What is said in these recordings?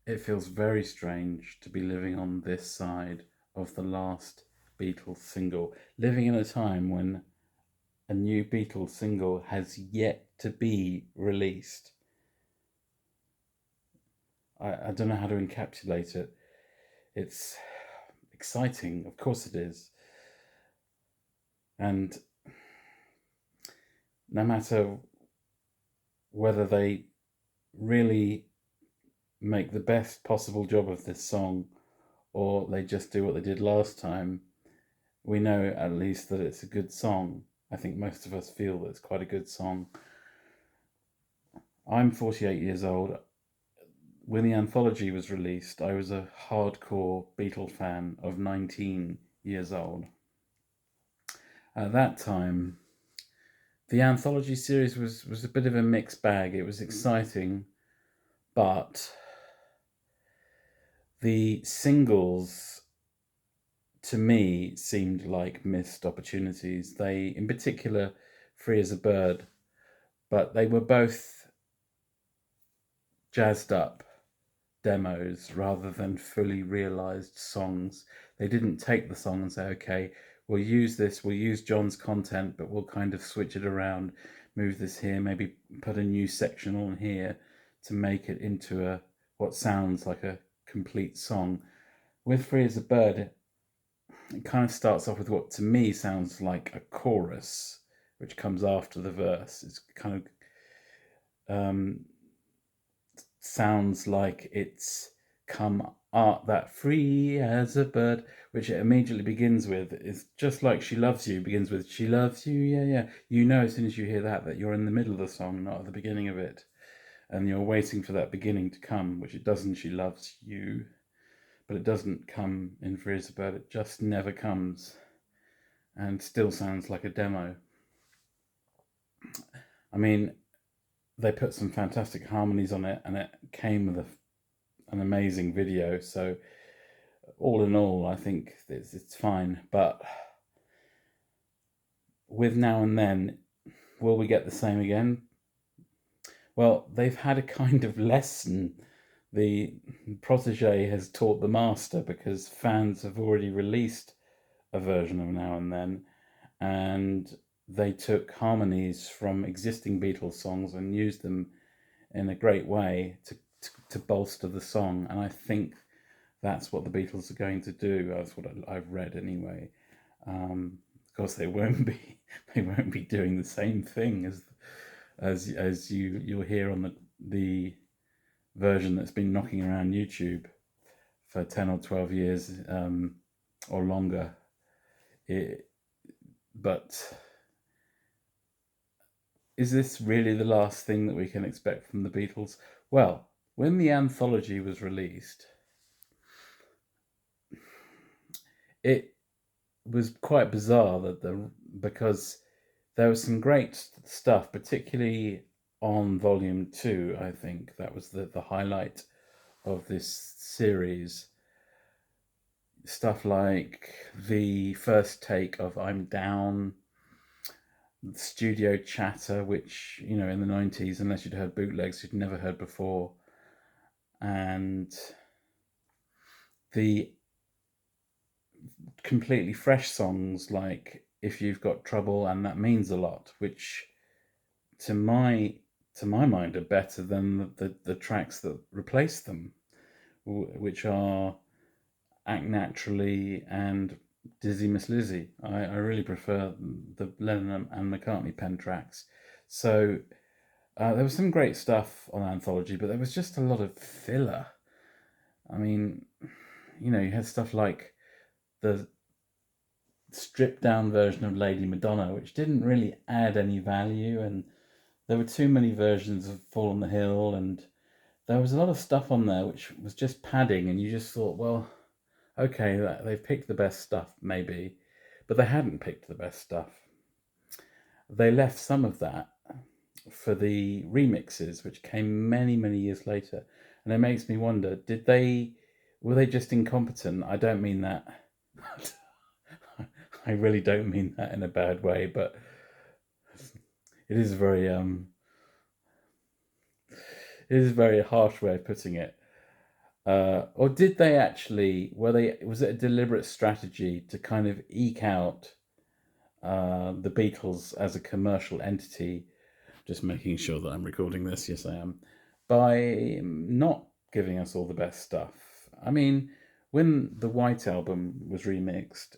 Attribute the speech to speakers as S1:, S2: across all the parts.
S1: It feels very strange to be living on this side of the last Beatles single, living in a time when a new Beatles single has yet to be released. I don't know how to encapsulate it. It's exciting, of course it is. And no matter whether they really make the best possible job of this song or they just do what they did last time, we know at least that it's a good song. I think most of us feel that it's quite a good song. I'm 48 years old. When the anthology was released, I was a hardcore Beatle fan of 19 years old. At that time, the anthology series was a bit of a mixed bag. It was exciting, but the singles to me seemed like missed opportunities. They, in particular, Free as a Bird, but they were both jazzed up demos rather than fully realized songs. They didn't take the song and say, okay, we'll use this, we'll use John's content, but we'll kind of switch it around, move this here, maybe put a new section on here to make it into a what sounds like a complete song. With Free as a Bird, it kind of starts off with what to me sounds like a chorus, which comes after the verse. It's kind of sounds like it's come art that free as a bird, which it immediately begins with is just like She Loves You begins with She loves you, yeah, yeah. You know as soon as you hear that you're in the middle of the song, not at the beginning of it. And you're waiting for that beginning to come, which it doesn't. She loves you, but it doesn't come in Free as a Bird. It just never comes and still sounds like a demo. I mean, they put some fantastic harmonies on it, and it came with an amazing video. So, all in all, I think it's fine. But with Now and Then, will we get the same again? Well, they've had a kind of lesson. The protege has taught the master because fans have already released a version of Now and Then, and they took harmonies from existing Beatles songs and used them in a great way to bolster the song. And I think that's what the Beatles are going to do. That's what I've read anyway. Of course, they won't be they won't be doing the same thing as you'll hear on the version that's been knocking around YouTube for 10 or 12 years or longer. But is this really the last thing that we can expect from the Beatles? Well, when the anthology was released, it was quite bizarre because there was some great stuff, particularly on volume 2. I think that was the highlight of this series. Stuff like the first take of I'm Down, studio chatter, which, in the 90s, unless you'd heard bootlegs, you'd never heard before, and the completely fresh songs like If You've Got Trouble and That Means a Lot, which to my mind are better than the tracks that replace them, which are Act Naturally and Dizzy Miss Lizzie. I really prefer the Lennon and McCartney pen tracks. So there was some great stuff on Anthology, but there was just a lot of filler. I mean, you had stuff like the stripped down version of Lady Madonna, which didn't really add any value, and there were too many versions of Fall on the Hill, and there was a lot of stuff on there which was just padding, and you just thought, well, okay, they've picked the best stuff, maybe, but they hadn't picked the best stuff. They left some of that for the remixes, which came many, many years later, and it makes me wonder: were they just incompetent? I don't mean that. I really don't mean that in a bad way, but it is a very harsh way of putting it. Or did they actually? Was it a deliberate strategy to kind of eke out the Beatles as a commercial entity? Just making sure that I'm recording this. Yes, I am. By not giving us all the best stuff. I mean, when the White Album was remixed,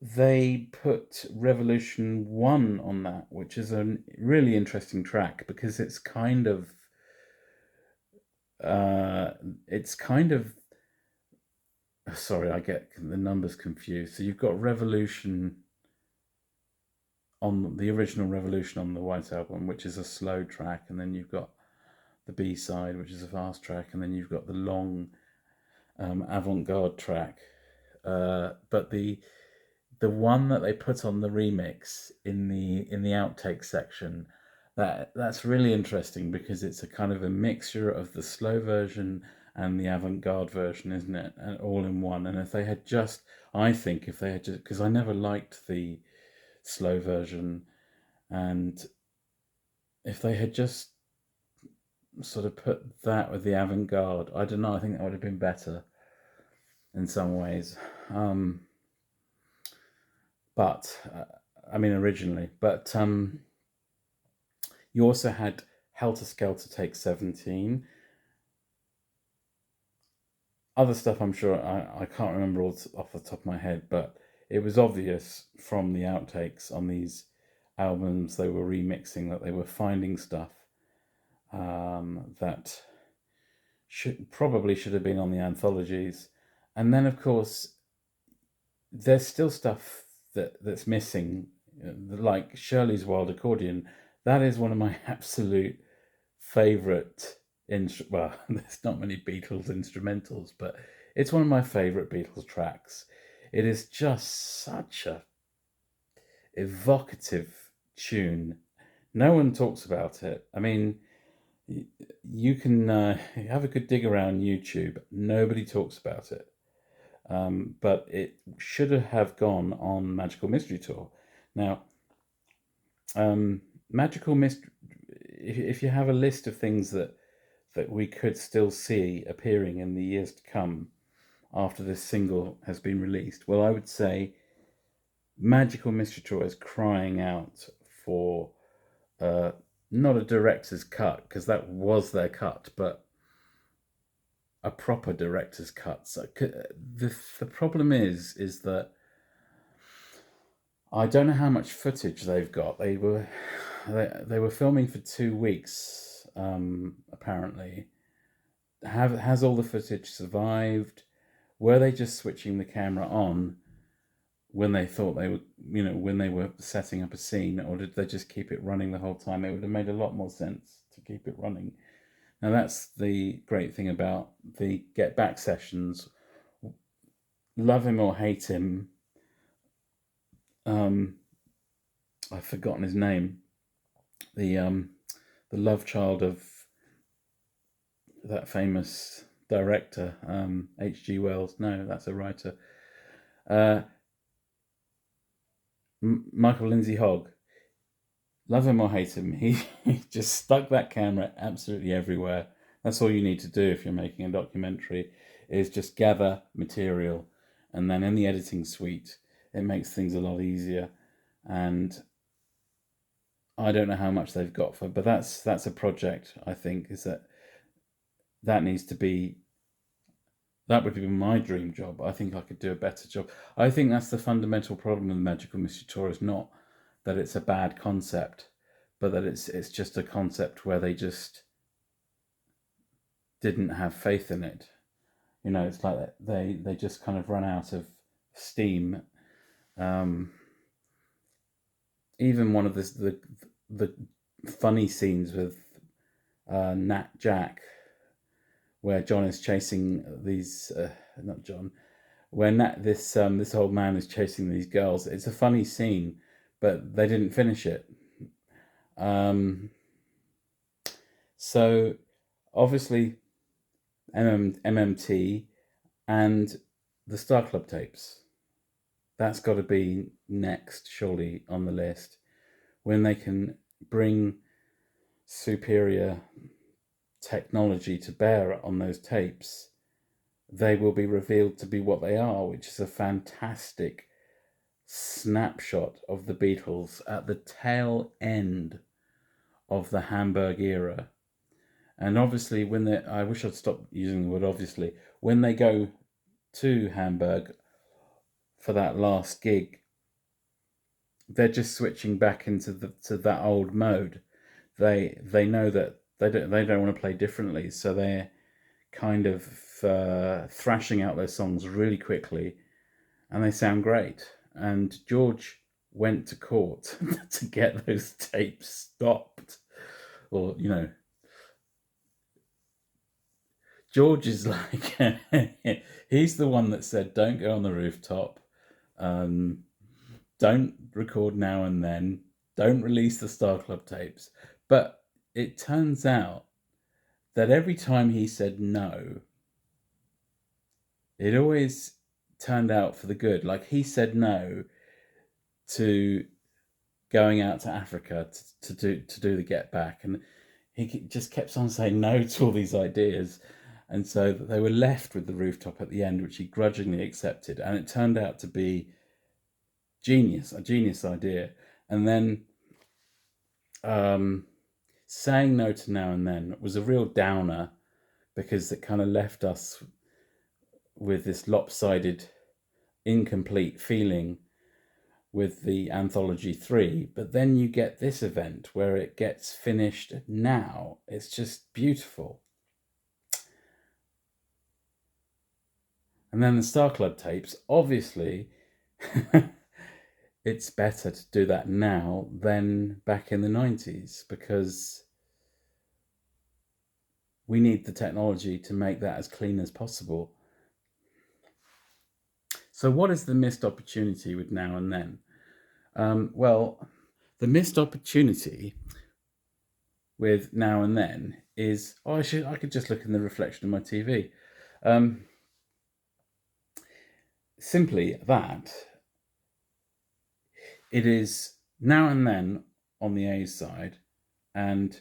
S1: they put Revolution 1 on that, which is a really interesting track because uh, it's kind of, sorry, I get the numbers confused. So you've got Revolution on the original Revolution on the White Album, which is a slow track, and then you've got the B side, which is a fast track, and then you've got the long avant-garde track. But the one that they put on the remix in the outtake section, that's really interesting because it's a kind of a mixture of the slow version and the avant-garde version, isn't it? And all in one. And if they had just, I think if they had just, because I never liked the slow version, and if they had just sort of put that with the avant-garde, I don't know, I think that would have been better in some ways. Um, but I mean, originally, but you also had Helter Skelter Take 17. Other stuff, I'm sure I can't remember all off the top of my head, but it was obvious from the outtakes on these albums they were remixing that they were finding stuff that should have been on the anthologies. And then, of course, there's still stuff that's missing, like Shirley's Wild Accordion. That is one of my absolute favorite. Well, there's not many Beatles instrumentals, but it's one of my favorite Beatles tracks. It is just such a evocative tune. No one talks about it. I mean, you can have a good dig around YouTube. Nobody talks about it. But it should have gone on Magical Mystery Tour. Now, Magical Mystery, if you have a list of things that we could still see appearing in the years to come after this single has been released, well, I would say Magical Mystery Tour is crying out for uh, not a director's cut, because that was their cut, but a proper director's cut. So the problem is that I don't know how much footage they've got. They were filming for 2 weeks, apparently. Has all the footage survived? Were they just switching the camera on when they thought they were, when they were setting up a scene, or did they just keep it running the whole time? It would have made a lot more sense to keep it running. Now that's the great thing about the Get Back sessions. Love him or hate him, um, I've forgotten his name. The love child of that famous director, H.G. Wells. No, that's a writer. Uh, Michael Lindsay Hogg. Love him or hate him, he just stuck that camera absolutely everywhere. That's all you need to do if you're making a documentary, is just gather material, and then in the editing suite, it makes things a lot easier. And I don't know how much they've got for, but that's a project. I think is that needs to be, that would be my dream job. I think I could do a better job. I think that's the fundamental problem with Magical Mystery Tour, is not that it's a bad concept, but that it's just a concept where they just didn't have faith in it. It's like they just kind of run out of steam. Um, Even one of the funny scenes with Nat Jack, where John is chasing these, not John, where this old man is chasing these girls. It's a funny scene, but they didn't finish it. Um, so obviously MMT and the Star Club tapes. That's got to be next, surely, on the list, when they can bring superior technology to bear on those tapes, they will be revealed to be what they are, which is a fantastic snapshot of the Beatles at the tail end of the Hamburg era. And obviously, when they, I wish I'd stopped using the word obviously, when they go to Hamburg for that last gig, they're just switching back into that old mode. They know that they don't want to play differently, so they're kind of thrashing out their songs really quickly, and they sound great. And George went to court to get those tapes stopped, or George is like, he's the one that said, "Don't go on the rooftop. Um, don't record Now and Then. Don't release the Star Club tapes." But it turns out that every time he said no, it always turned out for the good. Like, he said no to going out to Africa to do the Get Back, and he just kept on saying no to all these ideas, and so they were left with the rooftop at the end, which he grudgingly accepted, and it turned out to be a genius idea. And then saying no to Now and Then was a real downer, because it kind of left us with this lopsided, incomplete feeling with the Anthology 3. But then you get this event where it gets finished now. It's just beautiful. And then the Star Club tapes, obviously, it's better to do that now than back in the 90s, because we need the technology to make that as clean as possible. So what is the missed opportunity with Now and Then? Well, the missed opportunity with Now and Then is, I could just look in the reflection of my TV. Simply that it is Now and Then on the A side and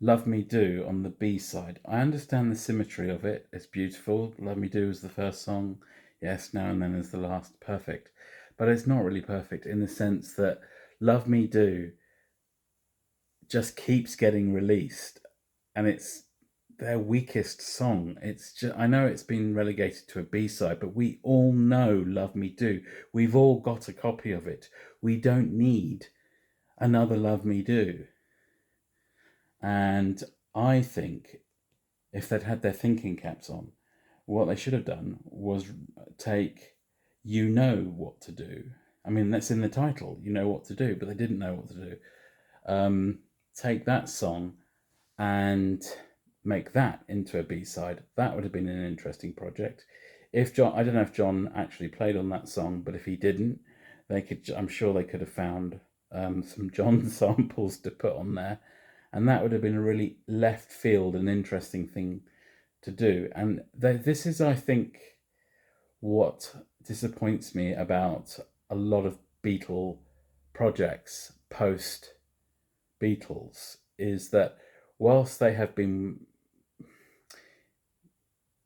S1: Love Me Do on the B side. I understand the symmetry of it. It's beautiful. Love Me Do is the first song. Yes, Now and Then is the last. Perfect. But it's not really perfect, in the sense that Love Me Do just keeps getting released, and it's their weakest song. It's just, I know it's been relegated to a B-side, but we all know Love Me Do. We've all got a copy of it. We don't need another Love Me Do. And I think if they'd had their thinking caps on, what they should have done was take You Know What to Do. I mean, that's in the title, You Know What to Do, but they didn't know what to do. Take that song and make that into a B-side. That would have been an interesting project. If John, I don't know if John actually played on that song, but if he didn't, I'm sure they could have found some John samples to put on there, and that would have been a really left field and interesting thing to do. And this is, I think, what disappoints me about a lot of Beatle projects post Beatles, is that whilst they have been,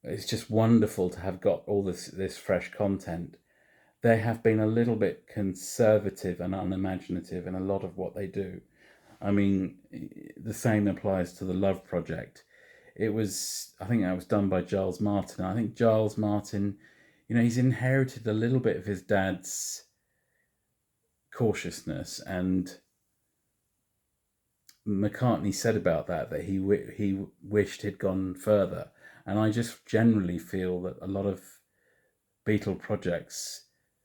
S1: it's just wonderful to have got all this fresh content, they have been a little bit conservative and unimaginative in a lot of what they do. I mean, the same applies to the Love Project. I think that was done by Giles Martin. I think Giles Martin, he's inherited a little bit of his dad's cautiousness, and McCartney said about that he wished he'd gone further. And I just generally feel that a lot of Beatle projects,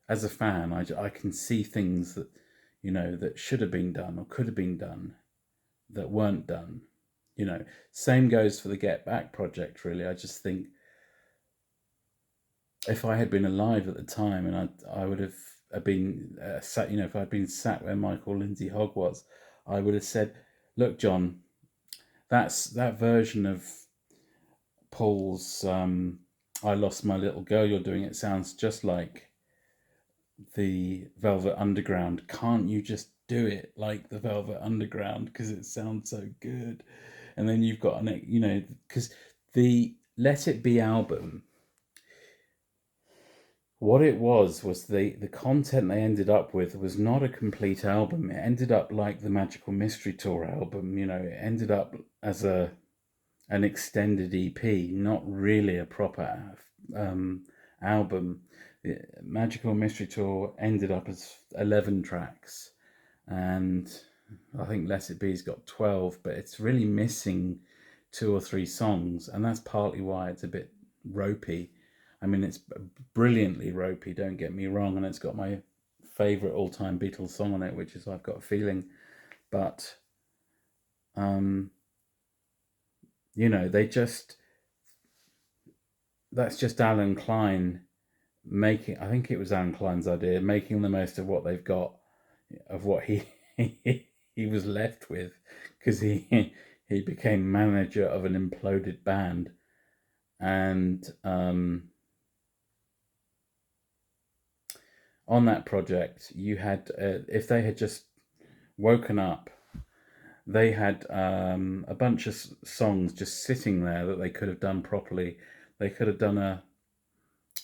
S1: as a fan, I can see things that that should have been done or could have been done that weren't done. Same goes for the Get Back project. Really, I just think if I had been alive at the time, and I would have been sat, if I'd been sat where Michael Lindsay Hogg was, I would have said, "Look, John, that version of Paul's I Lost My Little Girl you're doing, it sounds just like the Velvet Underground. Can't you just do it like the Velvet Underground, because it sounds so good?" and then you've got because the Let It Be album, what it was the content they ended up with was not a complete album. It ended up like the Magical Mystery Tour album. It ended up as an extended EP, not really a proper album. The Magical Mystery Tour ended up as 11 tracks, and I think Let It Be's got 12, but it's really missing 2 or 3 songs, and that's partly why it's a bit ropey. I mean, it's brilliantly ropey, don't get me wrong, and it's got my favourite all-time Beatles song on it, which is I've Got a Feeling. But, that's just Alan Klein I think it was Alan Klein's idea, making the most of what they've got, of what he he was left with, because he became manager of an imploded band, and on that project you had, if they had just woken up, they had a bunch of songs just sitting there that they could have done properly. They could have done a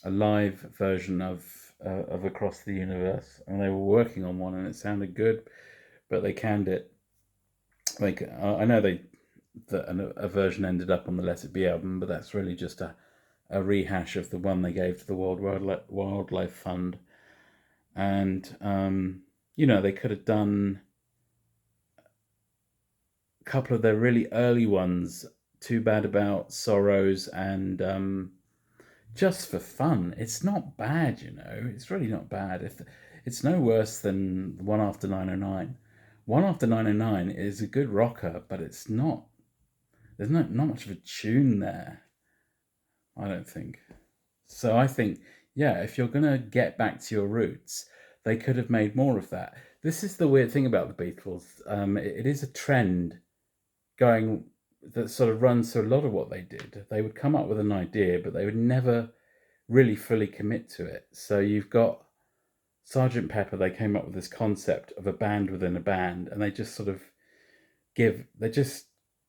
S1: live version of Across the Universe, and they were working on one, and it sounded good, but they canned it. Like, I know that a version ended up on the Let It Be album, but that's really just a rehash of the one they gave to the World Wildlife Fund. And they could have done a couple of their really early ones, Too Bad About Sorrows, and just for fun. It's not bad, it's really not bad. It's no worse than One After 909. One After 909 is a good rocker, but it's not, there's not much of a tune there, I don't think. So I think, yeah, if you're going to get back to your roots, they could have made more of that. This is the weird thing about the Beatles. It is a trend going that sort of runs through a lot of what they did. They would come up with an idea, but they would never really fully commit to it. So you've got Sergeant Pepper. They came up with this concept of a band within a band, and they just sort of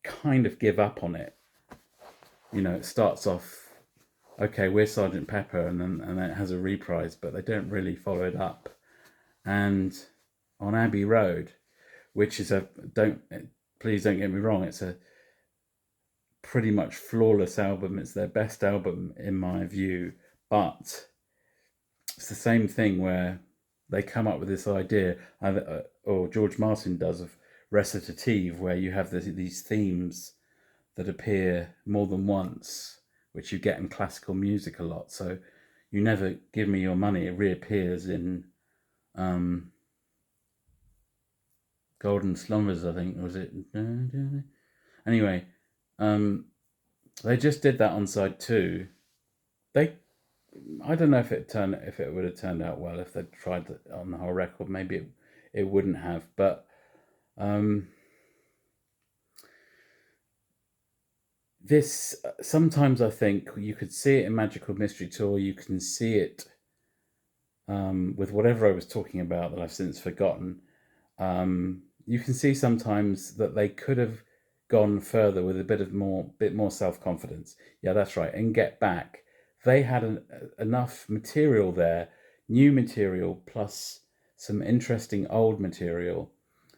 S1: kind of give up on it. It starts off, okay, we're Sergeant Pepper, and then it has a reprise, but they don't really follow it up. And on Abbey Road, which is please don't get me wrong, it's a pretty much flawless album. It's their best album in my view, but it's the same thing where they come up with this idea, or George Martin does, of recitative, where you have these themes that appear more than once, which you get in classical music a lot. So You Never Give Me Your Money, it reappears in Golden Slumbers, I think, was it? Anyway, they just did that on side 2. I don't know if it would have turned out well if they'd tried it on the whole record. Maybe it wouldn't have, but this, sometimes I think you could see it in Magical Mystery Tour. You can see it with whatever I was talking about that I've since forgotten. You can see sometimes that they could have gone further with a bit more self-confidence. Yeah, that's right. And Get Back, they had enough material there, new material plus some interesting old material.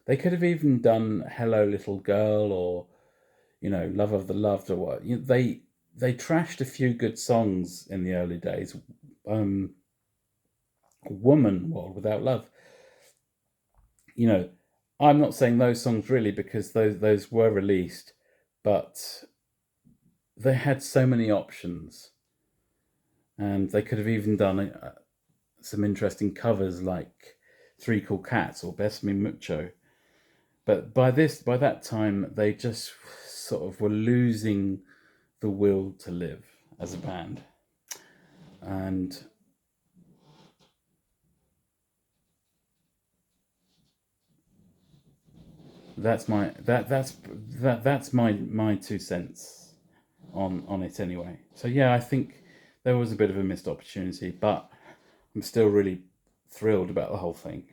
S1: They could have even done Hello Little Girl, or Love of the Loved, or what. They trashed a few good songs in the early days. Woman, World Without Love. I'm not saying those songs really, because those were released, but they had so many options, and they could have even done some interesting covers like Three Cool Cats or Best Me Mucho. But by that time, they just sort of were losing the will to live as a band, and that's my 2 cents on it anyway. So yeah, I think there was a bit of a missed opportunity, but I'm still really thrilled about the whole thing.